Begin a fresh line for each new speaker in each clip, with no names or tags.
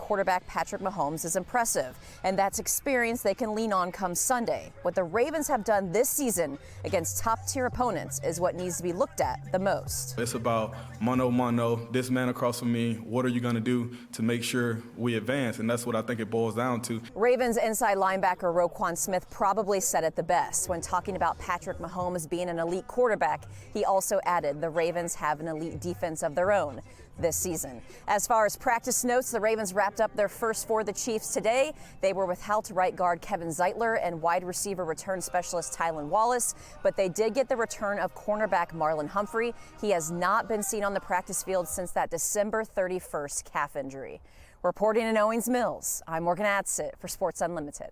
quarterback Patrick Mahomes is impressive, and that's experience they can lean on come Sunday. What the Ravens have done this season against top-tier opponents is what needs to be looked at the most.
It's about mano, this man across from me, what are you going to do to make sure we advance? And that's what I think it boils down to.
Ravens inside linebacker Roquan Smith probably said it the best when talking about Patrick Mahomes being an elite quarterback. He also added the Ravens have an elite defense of their own this season. As far as practice notes, the Ravens wrapped up their first for the Chiefs today. They were without right guard Kevin Zeitler and wide receiver return specialist Tylan Wallace, but they did get the return of cornerback Marlon Humphrey. He has not been seen on the practice field since that December 31st calf injury. Reporting in Owings Mills, I'm Morgan Adsit for Sports Unlimited.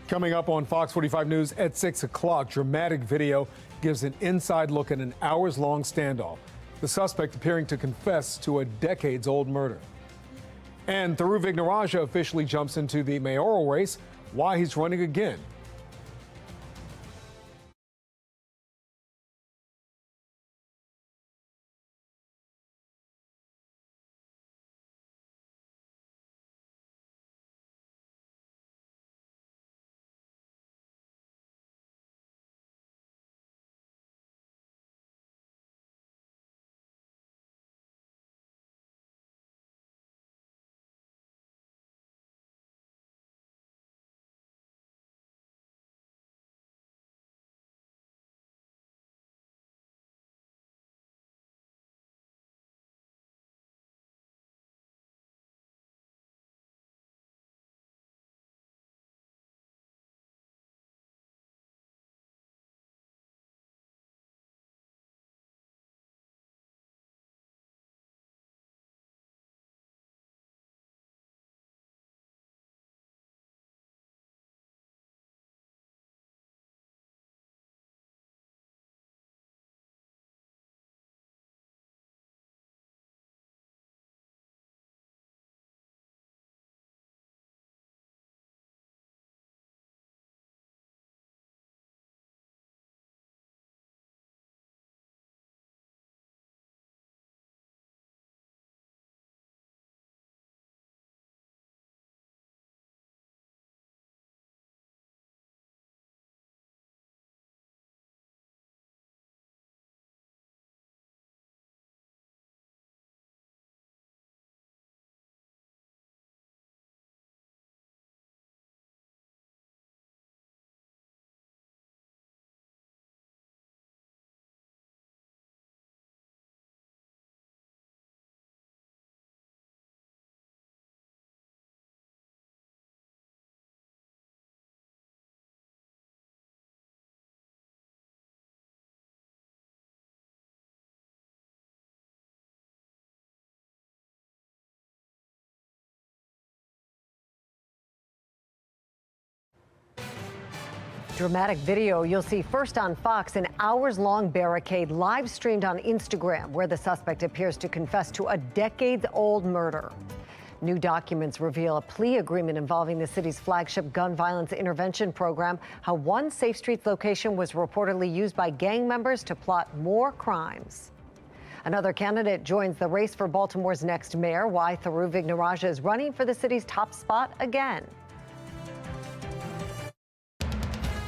Coming up on Fox 45 News at 6 o'clock, dramatic video gives an inside look at an hours-long standoff. The suspect appearing to confess to a decades-old murder. And Thiru Vignarajah officially jumps into the mayoral race. Why he's running again.
Dramatic video you'll see first on Fox, an hours-long barricade live streamed on Instagram where the suspect appears to confess to a decades-old murder. New documents reveal a plea agreement involving the city's flagship gun violence intervention program, how one Safe Streets location was reportedly used by gang members to plot more crimes. Another candidate joins the race for Baltimore's next mayor, why Thiru Vignarajah is running for the city's top spot again.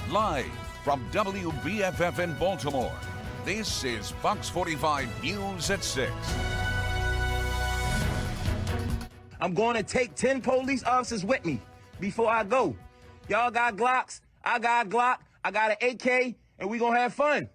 Live from WBFF in Baltimore, this is Fox 45 News at 6.
I'm going to take 10 police officers with me before I go. Y'all got Glocks, I got a Glock, I got an AK, and we gonna have fun.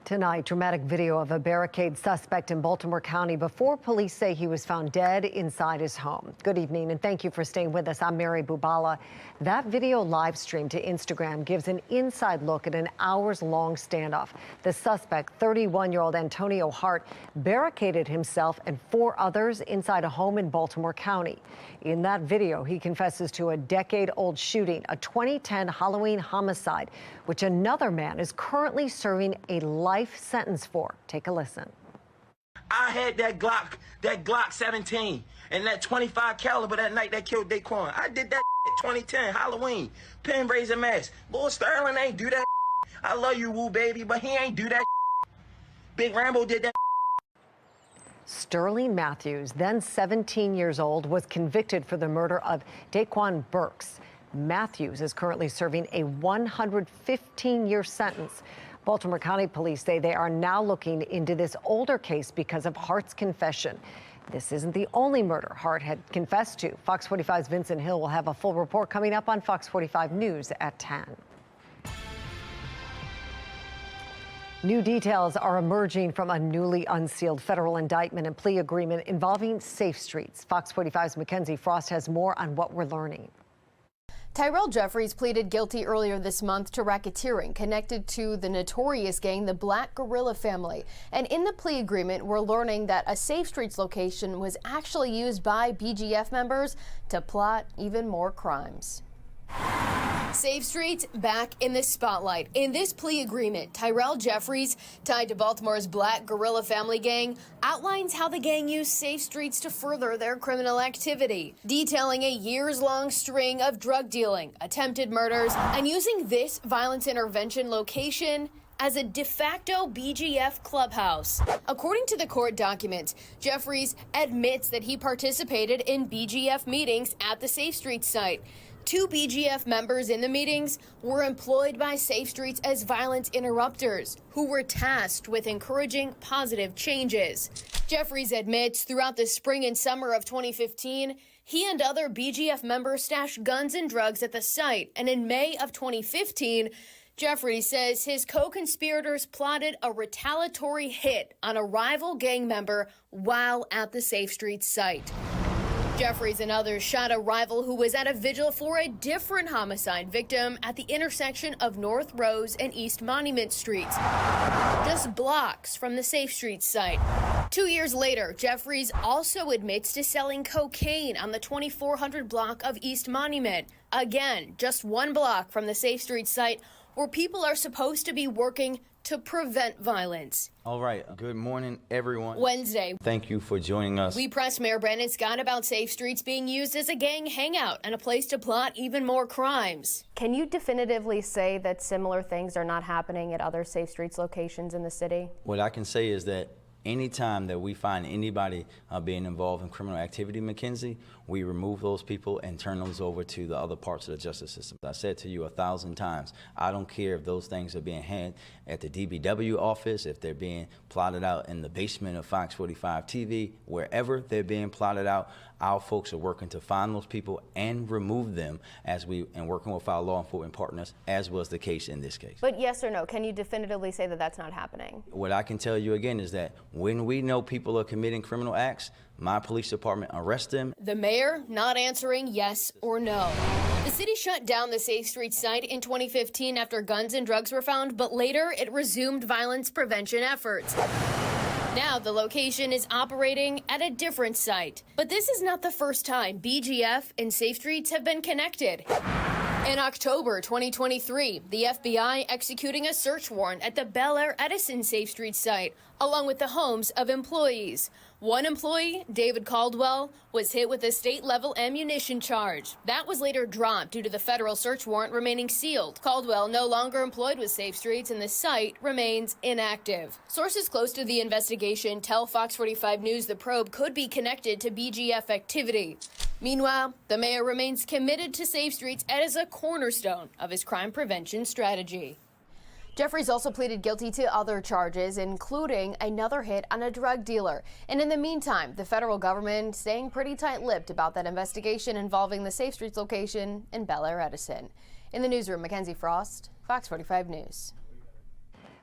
Tonight, dramatic video of a barricade suspect in Baltimore County before police say he was found dead inside his home. Good evening, and thank you for staying with us. I'm Mary Bubala. That video live streamed to Instagram gives an inside look at an hours-long standoff. The suspect, 31-year-old Antonio Hart, barricaded himself and 4 others inside a home in Baltimore County. In that video, he confesses to a decade-old shooting, a 2010 Halloween homicide, which another man is currently serving a life sentence for. Take a listen.
I had that Glock 17 and that 25 caliber that night that killed Daquan. I did that 2010 Halloween, pin raising mask. Boy, Sterling ain't do that. I love you, woo baby, but he ain't do that. Big Rambo did that.
Sterling Matthews, then 17 years old, was convicted for the murder of Daquan Burks. Matthews is currently serving a 115-year sentence. Baltimore County Police say they are now looking into this older case because of Hart's confession. This isn't the only murder Hart had confessed to. Fox 45's Vincent Hill will have a full report coming up on Fox 45 News at 10. New details are emerging from a newly unsealed federal indictment and plea agreement involving Safe Streets. Fox 45's Mackenzie Frost has more on what we're learning.
Tyrell Jeffries pleaded guilty earlier this month to racketeering connected to the notorious gang, the Black Gorilla Family. And in the plea agreement, we're learning that a Safe Streets location was actually used by BGF members to plot even more crimes. Safe Streets back in the spotlight. In this plea agreement, Tyrell Jeffries, tied to Baltimore's Black Gorilla Family gang, outlines how the gang used Safe Streets to further their criminal activity, detailing a years-long string of drug dealing, attempted murders, and using this violence intervention location as a de facto BGF clubhouse. According to the court documents, Jeffries admits that he participated in BGF meetings at the Safe Streets site. 2 BGF members in the meetings were employed by Safe Streets as violence interrupters, who were tasked with encouraging positive changes. Jeffries admits throughout the spring and summer of 2015, he and other BGF members stashed guns and drugs at the site, and in May of 2015, Jeffries says his co-conspirators plotted a retaliatory hit on a rival gang member while at the Safe Streets site. Jeffries and others shot a rival who was at a vigil for a different homicide victim at the intersection of North Rose and East Monument Streets, just blocks from the Safe Streets site. 2 years later, Jeffries also admits to selling cocaine on the 2400 block of East Monument, again, just 1 block from the Safe Streets site, where people are supposed to be working to prevent violence.
All right. Good morning, everyone.
Wednesday.
Thank you for joining us.
We pressed Mayor Brandon Scott about Safe Streets being used as a gang hangout and a place to plot even more crimes.
Can you definitively say that similar things are not happening at other Safe Streets locations in the city?
What I can say is that anytime that we find anybody being involved in criminal activity, Mackenzie, we remove those people and turn those over to the other parts of the justice system. I said to you 1,000 times, I don't care if those things are being handled at the DBW office, if they're being plotted out in the basement of Fox 45 TV, wherever they're being plotted out, our folks are working to find those people and remove them and working with our law enforcement partners, as was the case in this case.
But yes or no, can you definitively say that that's not happening?
What I can tell you again is that when we know people are committing criminal acts, my police department arrests them.
The mayor not answering yes or no. The city shut down the Safe Streets site in 2015 after guns and drugs were found, but later it resumed violence prevention efforts. Now the location is operating at a different site. But this is not the first time BGF and Safe Streets have been connected. In October 2023, the FBI executing a search warrant at the Bel Air Edison Safe Streets site, along with the homes of employees. One employee, David Caldwell, was hit with a state-level ammunition charge. That was later dropped due to the federal search warrant remaining sealed. Caldwell no longer employed with Safe Streets, and the site remains inactive. Sources close to the investigation tell Fox 45 News the probe could be connected to BGF activity. Meanwhile, the mayor remains committed to Safe Streets as a cornerstone of his crime prevention strategy.
Jeffries also pleaded guilty to other charges, including another hit on a drug dealer. And in the meantime, the federal government staying pretty tight-lipped about that investigation involving the Safe Streets location in Bel Air Edison. In the newsroom, Mackenzie Frost, Fox 45 News.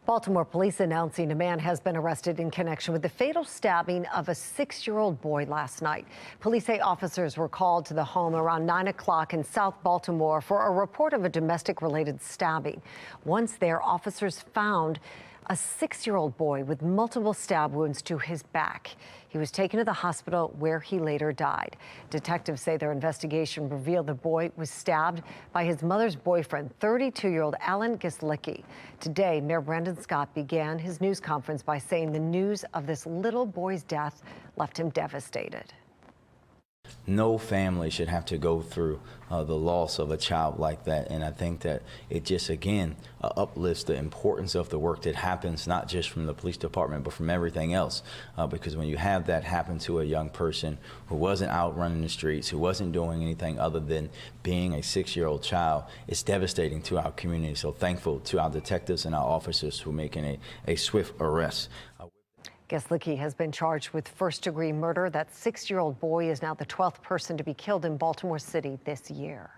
Baltimore police announcing a man has been arrested in connection with the fatal stabbing of a 6-year-old boy last night. Police say officers were called to the home around 9 o'clock in South Baltimore for a report of a domestic-related stabbing. Once there, officers found a 6-year-old boy with multiple stab wounds to his back. He was taken to the hospital where he later died. Detectives say their investigation revealed the boy was stabbed by his mother's boyfriend, 32-year-old Alan Gislicki. Today, Mayor Brandon Scott began his news conference by saying the news of this little boy's death left him devastated.
No family should have to go through the loss of a child like that. And I think that it just, again, uplifts the importance of the work that happens, not just from the police department, but from everything else. Because when you have that happen to a young person who wasn't out running the streets, who wasn't doing anything other than being a 6-year-old child, it's devastating to our community. So thankful to our detectives and our officers who are making a swift arrest.
Geslicki has been charged with first-degree murder. That 6-year-old boy is now the 12th person to be killed in Baltimore City this year.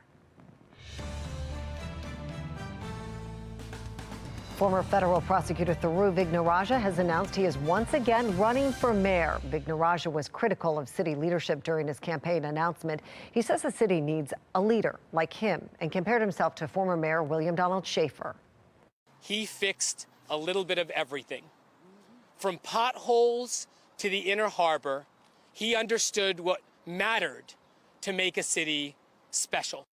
Former federal prosecutor Thiru Vignarajah has announced he is once again running for mayor. Vignarajah was critical of city leadership during his campaign announcement. He says the city needs a leader like him and compared himself to former Mayor William Donald Schaefer.
He fixed a little bit of everything. From potholes to the inner harbor, he understood what mattered to make a city special.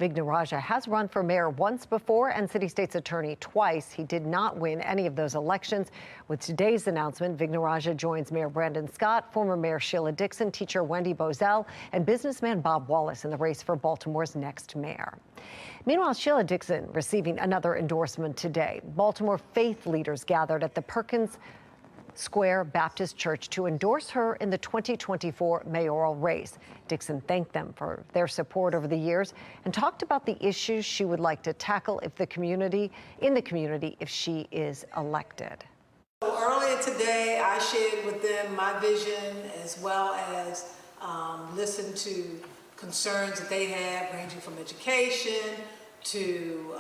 Vignarajah has run for mayor once before and city state's attorney twice. He did not win any of those elections. With today's announcement, Vignarajah joins Mayor Brandon Scott, former Mayor Sheila Dixon, teacher Wendy Bozell, and businessman Bob Wallace in the race for Baltimore's next mayor. Meanwhile, Sheila Dixon receiving another endorsement today. Baltimore faith leaders gathered at the Perkins Square Baptist Church to endorse her in the 2024 mayoral race. Dixon thanked them for their support over the years and talked about the issues she would like to tackle if if she is elected.
Earlier today, I shared with them my vision as well as listened to concerns that they have, ranging from education to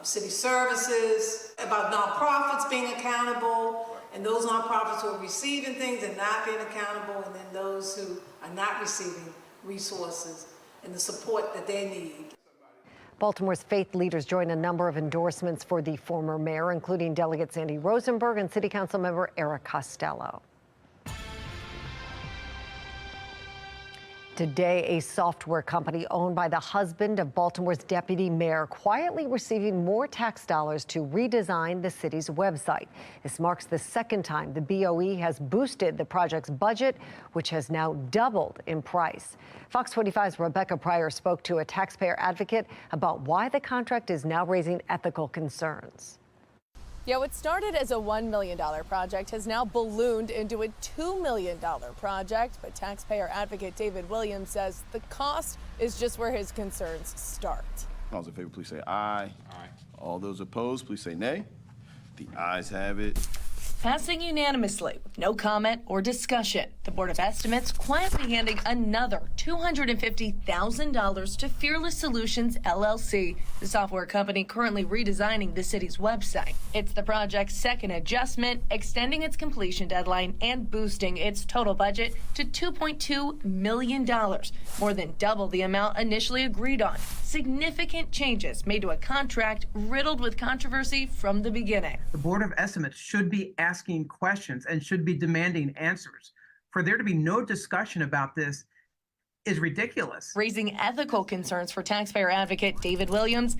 city services, about nonprofits being accountable, and those nonprofits who are receiving things and not being accountable, and then those who are not receiving resources and the support that they need.
Baltimore's faith leaders joined a number of endorsements for the former mayor, including Delegate Sandy Rosenberg and City Council member Eric Costello. Today, a software company owned by the husband of Baltimore's deputy mayor quietly receiving more tax dollars to redesign the city's website. This marks the second time the BOE has boosted the project's budget, which has now doubled in price. Fox 45's Rebecca Pryor spoke to a taxpayer advocate about why the contract is now raising ethical concerns.
Yeah, what started as a $1 million project has now ballooned into a $2 million project, but taxpayer advocate David Williams says the cost is just where his concerns start.
All those in favor, please say aye. Aye. All those opposed, please say nay. The ayes have it.
Passing unanimously with no comment or discussion, the Board of Estimates quietly handing another $250,000 to Fearless Solutions, LLC, the software company currently redesigning the city's website. It's the project's second adjustment, extending its completion deadline and boosting its total budget to $2.2 million, more than double the amount initially agreed on. Significant changes made to a contract riddled with controversy from the beginning.
The Board of Estimates should be asking questions and should be demanding answers. For there to be no discussion about this is ridiculous.
Raising ethical concerns for taxpayer advocate David Williams,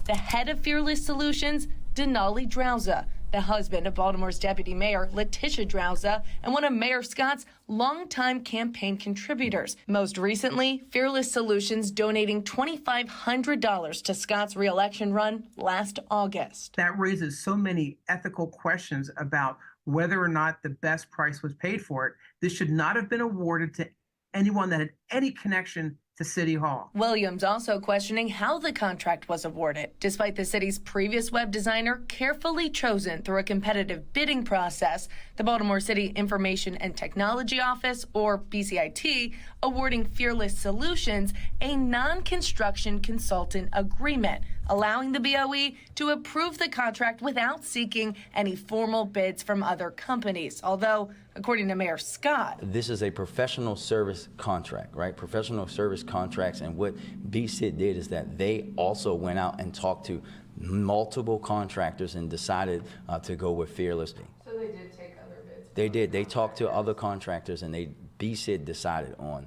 the head of Fearless Solutions, Denali Drowza, the husband of Baltimore's deputy mayor, Letitia Drowza, and one of Mayor Scott's longtime campaign contributors. Most recently, Fearless Solutions donating $2,500 to Scott's re-election run last August.
That raises so many ethical questions about whether or not the best price was paid for it. This should not have been awarded to anyone that had any connection to City Hall.
Williams also questioning how the contract was awarded, despite the city's previous web designer carefully chosen through a competitive bidding process. The Baltimore City Information and Technology Office, or BCIT, awarding Fearless Solutions a non-construction consultant agreement, allowing the BOE to approve the contract without seeking any formal bids from other companies. Although, according to Mayor Scott,
this is a professional service contract, right? Professional service contracts. And what BCIT did is that they also went out and talked to multiple contractors and decided to go with Fearless.
So they did take other bids?
They did. They talked to other contractors and BCIT decided on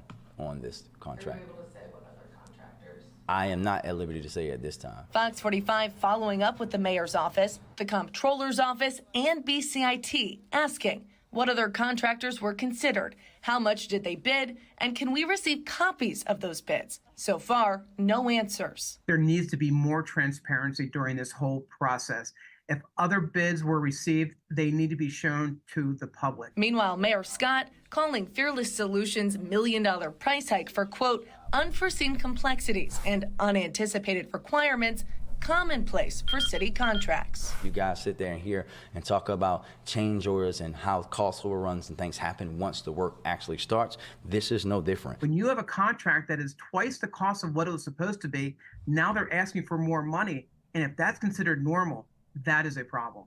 this contract.
Are you able to say what other contractors?
I am not at liberty to say at this time.
Fox 45 following up with the mayor's office, the comptroller's office, and BCIT, asking, What other contractors were considered? How much did they bid? And can we receive copies of those bids? So far, no answers.
There needs to be more transparency during this whole process. If other bids were received, they need to be shown to the public.
Meanwhile, Mayor Scott calling Fearless Solutions' $1 million price hike for, quote, unforeseen complexities and unanticipated requirements commonplace for city contracts.
You guys sit there and hear and talk about change orders and how cost overruns and things happen once the work actually starts. This is no different.
When you have a contract that is twice the cost of what it was supposed to be, now they're asking for more money. And if that's considered normal, that is a problem.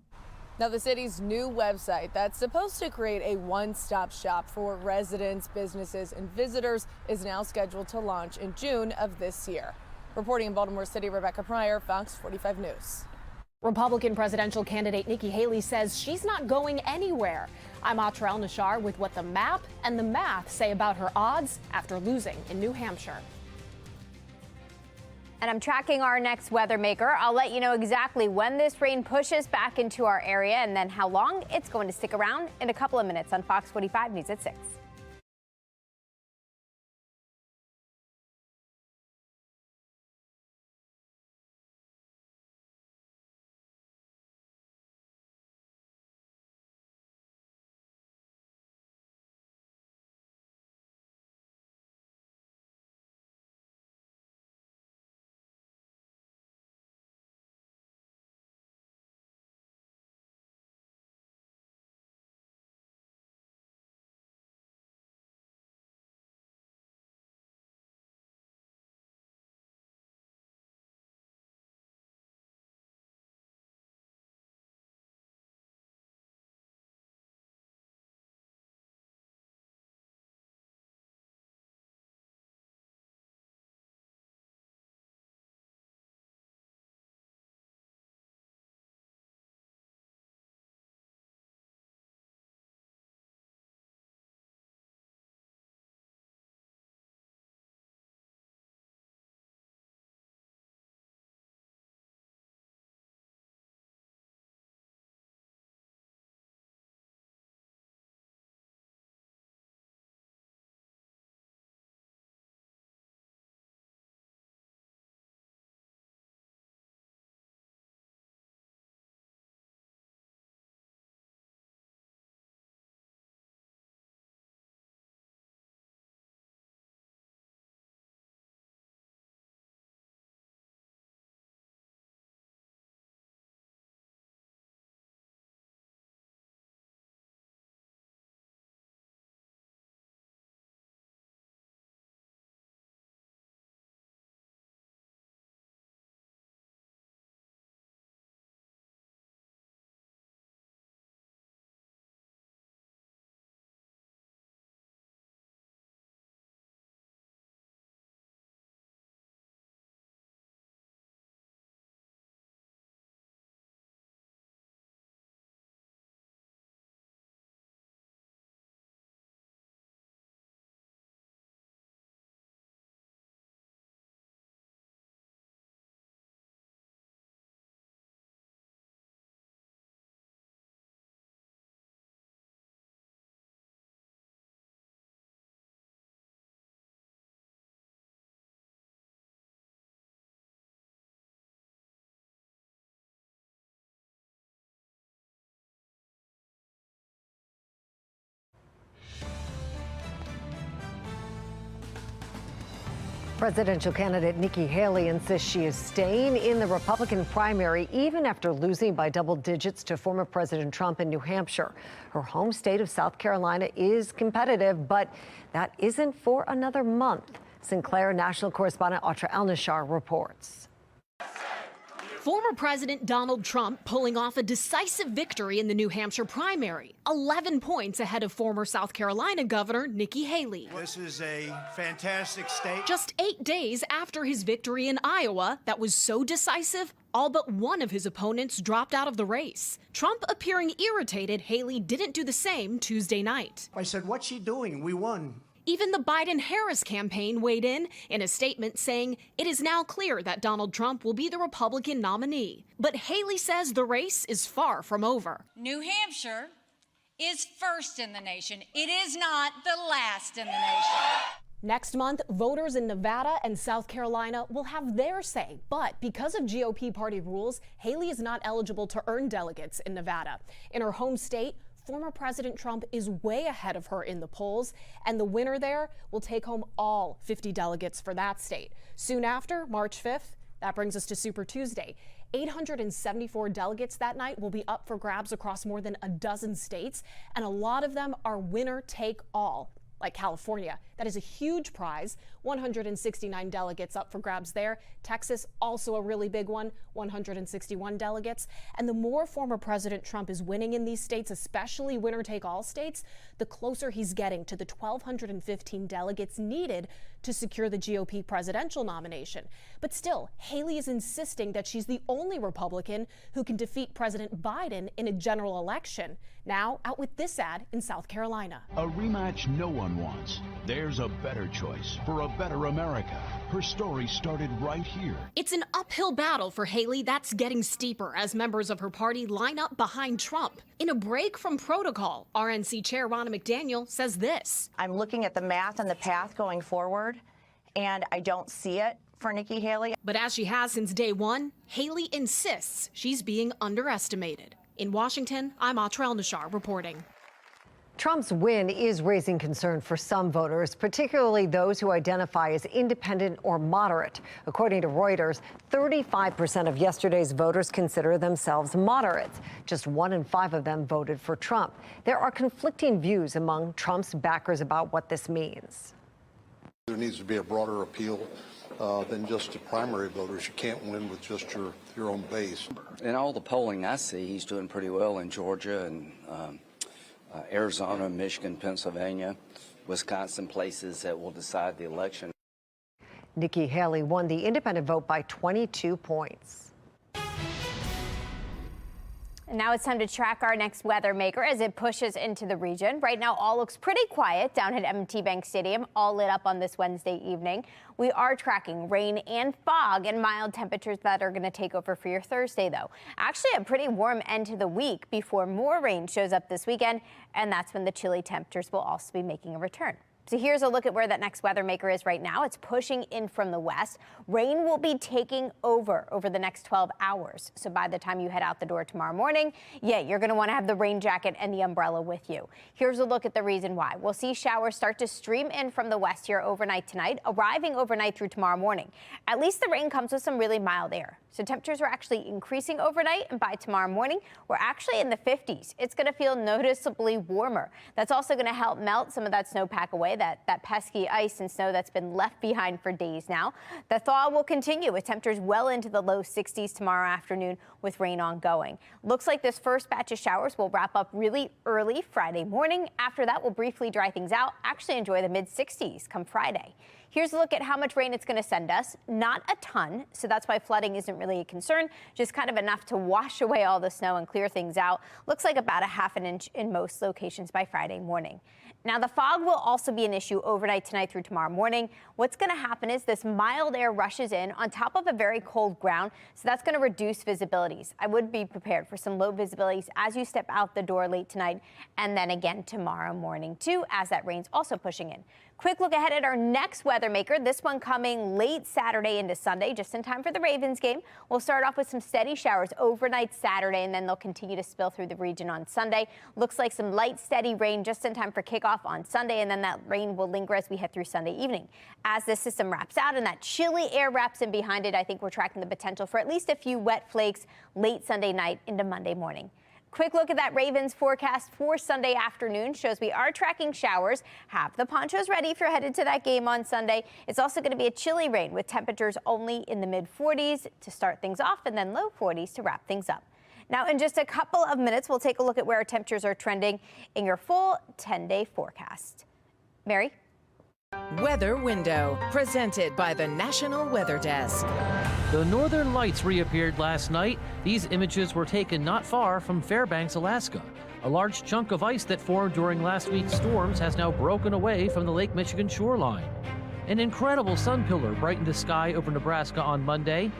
Now, the city's new website that's supposed to create a one-stop shop for residents, businesses, and visitors is now scheduled to launch in June of this year. Reporting in Baltimore City, Rebecca Pryor, Fox 45 News.
Republican presidential candidate Nikki Haley says she's not going anywhere. I'm Atra El-Nashar with what the map and the math say about her odds after losing in New Hampshire.
And I'm tracking our next weather maker. I'll let you know exactly when this rain pushes back into our area and then how long it's going to stick around in a couple of minutes on Fox 45 News at 6.
Presidential candidate Nikki Haley insists she is staying in the Republican primary even after losing by double digits to former President Trump in New Hampshire. Her home state of South Carolina is competitive, but that isn't for another month. Sinclair national correspondent Atra El-Nashar reports.
Former President Donald Trump pulling off a decisive victory in the New Hampshire primary, 11 points ahead of former South Carolina Governor Nikki Haley.
This is a fantastic state.
Just 8 days after his victory in Iowa that was so decisive, all but one of his opponents dropped out of the race. Trump appearing irritated Haley didn't do the same Tuesday night.
I said, what's she doing? We won.
Even the Biden-Harris campaign weighed in a statement saying it is now clear that Donald Trump will be the Republican nominee. But Haley says the race is far from over.
New Hampshire is first in the nation. It is not the last in the nation.
Next month, voters in Nevada and South Carolina will have their say. But because of GOP party rules, Haley is not eligible to earn delegates in Nevada. In her home state, former President Trump is way ahead of her in the polls, and the winner there will take home all 50 delegates for that state. Soon after, March 5th, that brings us to Super Tuesday. 874 delegates that night will be up for grabs across more than a dozen states, and a lot of them are winner take all, like California. That is a huge prize. 169 delegates up for grabs there. Texas, also a really big one, 161 delegates. And the more former President Trump is winning in these states, especially winner-take-all states, the closer he's getting to the 1,215 delegates needed to secure the GOP presidential nomination. But still, Haley is insisting that she's the only Republican who can defeat President Biden in a general election. Now, out with this ad in South Carolina.
A rematch no one wants. There's a better choice for a better America. Her story started right here.
It's an uphill battle for Haley that's getting steeper as members of her party line up behind Trump. In a break from protocol, RNC Chair Ronna McDaniel says this.
I'm looking at the math and the path going forward, and I don't see it for Nikki Haley.
But as she has since day one, Haley insists she's being underestimated. In Washington, I'm Atrell Nashar reporting.
Trump's win is raising concern for some voters, particularly those who identify as independent or moderate. According to Reuters, 35% of yesterday's voters consider themselves moderates. Just 1 in 5 of them voted for Trump. There are conflicting views among Trump's backers about what this means.
There needs to be a broader appeal than just to primary voters. You can't win with just your own base.
In all the polling I see, he's doing pretty well in Georgia and Arizona, Michigan, Pennsylvania, Wisconsin, places that will decide the election.
Nikki Haley won the independent vote by 22 points.
And now it's time to track our next weather maker as it pushes into the region. Right now, all looks pretty quiet down at M&T Bank Stadium, all lit up on this Wednesday evening. We are tracking rain and fog and mild temperatures that are going to take over for your Thursday, though. Actually, a pretty warm end to the week before more rain shows up this weekend, and that's when the chilly temperatures will also be making a return. So here's a look at where that next weather maker is right now. It's pushing in from the west. Rain will be taking over the next 12 hours. So by the time you head out the door tomorrow morning, you're going to want to have the rain jacket and the umbrella with you. Here's a look at the reason why. We'll see showers start to stream in from the west here overnight tonight, arriving overnight through tomorrow morning. At least the rain comes with some really mild air. So temperatures are actually increasing overnight, and by tomorrow morning, we're actually in the 50s. It's going to feel noticeably warmer. That's also going to help melt some of that snowpack away, that pesky ice and snow that's been left behind for days now. The thaw will continue with temperatures well into the low 60s tomorrow afternoon with rain ongoing. Looks like this first batch of showers will wrap up really early Friday morning. After that, we'll briefly dry things out, actually enjoy the mid-60s come Friday. Here's a look at how much rain it's going to send us. Not a ton, so that's why flooding isn't really a concern, just kind of enough to wash away all the snow and clear things out. Looks like about a ½ an inch in most locations by Friday morning. Now, the fog will also be an issue overnight tonight through tomorrow morning. What's going to happen is this mild air rushes in on top of a very cold ground, so that's going to reduce visibilities. I would be prepared for some low visibilities as you step out the door late tonight and then again tomorrow morning, too, as that rain's also pushing in. Quick look ahead at our next weather maker, this one coming late Saturday into Sunday, just in time for the Ravens game. We'll start off with some steady showers overnight Saturday, and then they'll continue to spill through the region on Sunday. Looks like some light, steady rain just in time for kickoff on Sunday, and then that rain will linger as we head through Sunday evening. As the system wraps out and that chilly air wraps in behind it, I think we're tracking the potential for at least a few wet flakes late Sunday night into Monday morning. Quick look at that Ravens forecast for Sunday afternoon shows we are tracking showers. Have the ponchos ready if you're headed to that game on Sunday. It's also going to be a chilly rain with temperatures only in the mid-40s to start things off and then low 40s to wrap things up. Now, in just a couple of minutes, we'll take a look at where our temperatures are trending in your full 10-day forecast. Mary?
Weather Window, presented by the National Weather Desk.
The northern lights reappeared last night. These images were taken not far from Fairbanks, Alaska. A large chunk of ice that formed during last week's storms has now broken away from the Lake Michigan shoreline. An incredible sun pillar brightened the sky over Nebraska on Monday.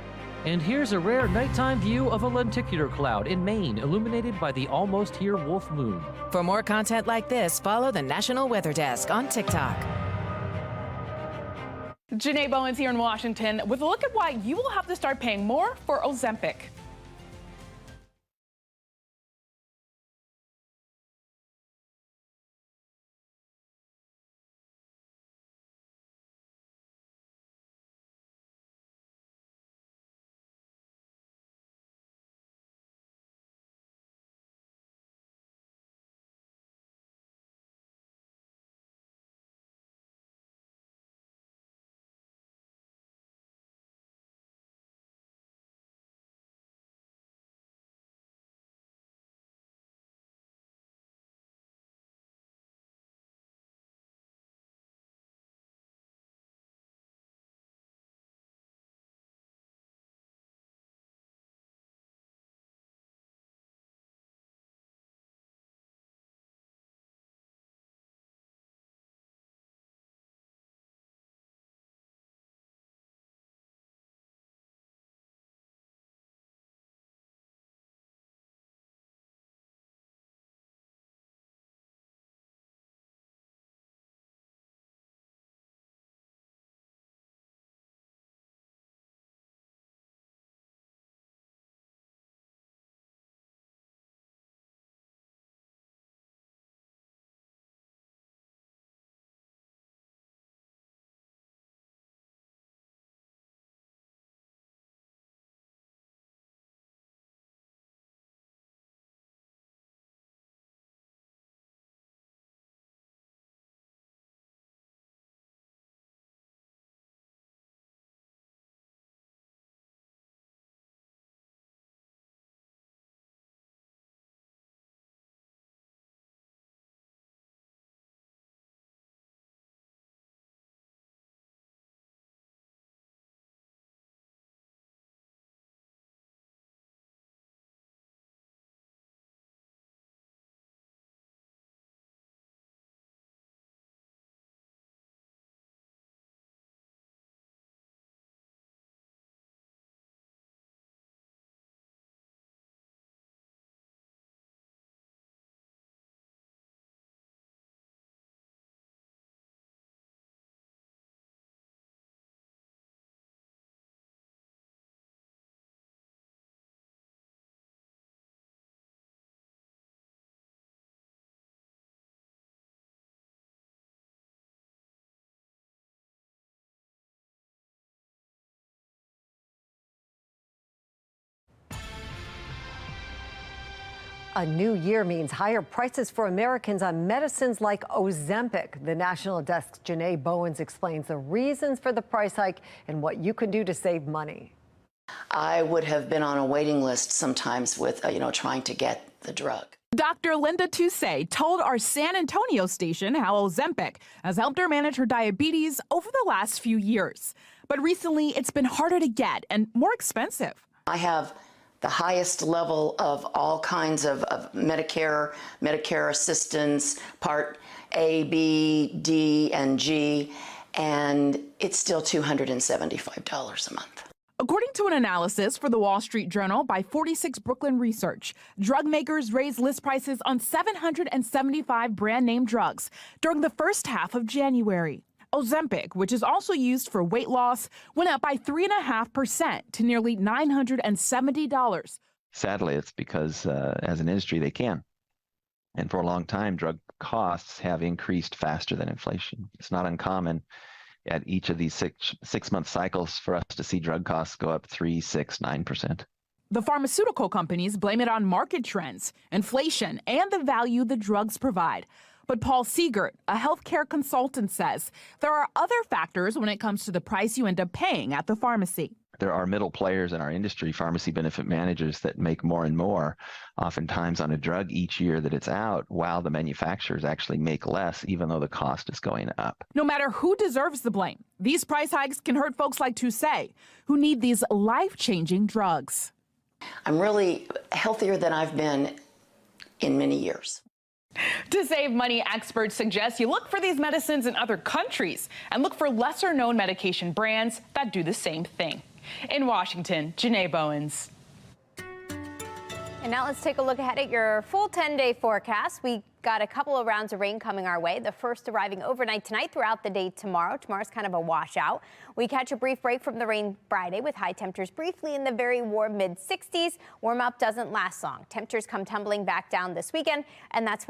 And here's a rare nighttime view of a lenticular cloud in Maine, illuminated by the almost here wolf moon.
For more content like this, follow the National Weather Desk on TikTok.
Janae Bowens here in Washington with a look at why you will have to start paying more for Ozempic.
A new year means higher prices for Americans on medicines like Ozempic. The National Desk's Janae Bowens explains the reasons for the price hike and what you can do to save money.
I would have been on a waiting list sometimes with, trying to get the drug.
Dr. Linda Toussey told our San Antonio station how Ozempic has helped her manage her diabetes over the last few years. But recently, it's been harder to get and more expensive.
I have the highest level of all kinds of Medicare assistance, Part A, B, D, and G, and it's still $275 a month.
According to an analysis for the Wall Street Journal by 46 Brooklyn Research, drug makers raised list prices on 775 brand name drugs during the first half of January. Ozempic, which is also used for weight loss, went up by 3.5% to nearly $970.
Sadly, it's because as an industry, they can. And for a long time, drug costs have increased faster than inflation. It's not uncommon at each of these six-month cycles for us to see drug costs go up 3%, 6%, 9%.
The pharmaceutical companies blame it on market trends, inflation, and the value the drugs provide. But Paul Siegert, a healthcare consultant, says there are other factors when it comes to the price you end up paying at the pharmacy.
There are middle players in our industry, pharmacy benefit managers, that make more and more, oftentimes on a drug each year that it's out, while the manufacturers actually make less, even though the cost is going up.
No matter who deserves the blame, these price hikes can hurt folks like Toussey, who need these life-changing drugs.
I'm really healthier than I've been in many years.
To save money, experts suggest you look for these medicines in other countries and look for lesser-known medication brands that do the same thing. In Washington, Janae Bowens.
And now let's take a look ahead at your full 10-day forecast. We got a couple of rounds of rain coming our way. The first arriving overnight tonight, throughout the day tomorrow. Tomorrow's kind of a washout. We catch a brief break from the rain Friday with high temperatures briefly in the very warm mid-60s. Warm up doesn't last long. Temperatures come tumbling back down this weekend, and that's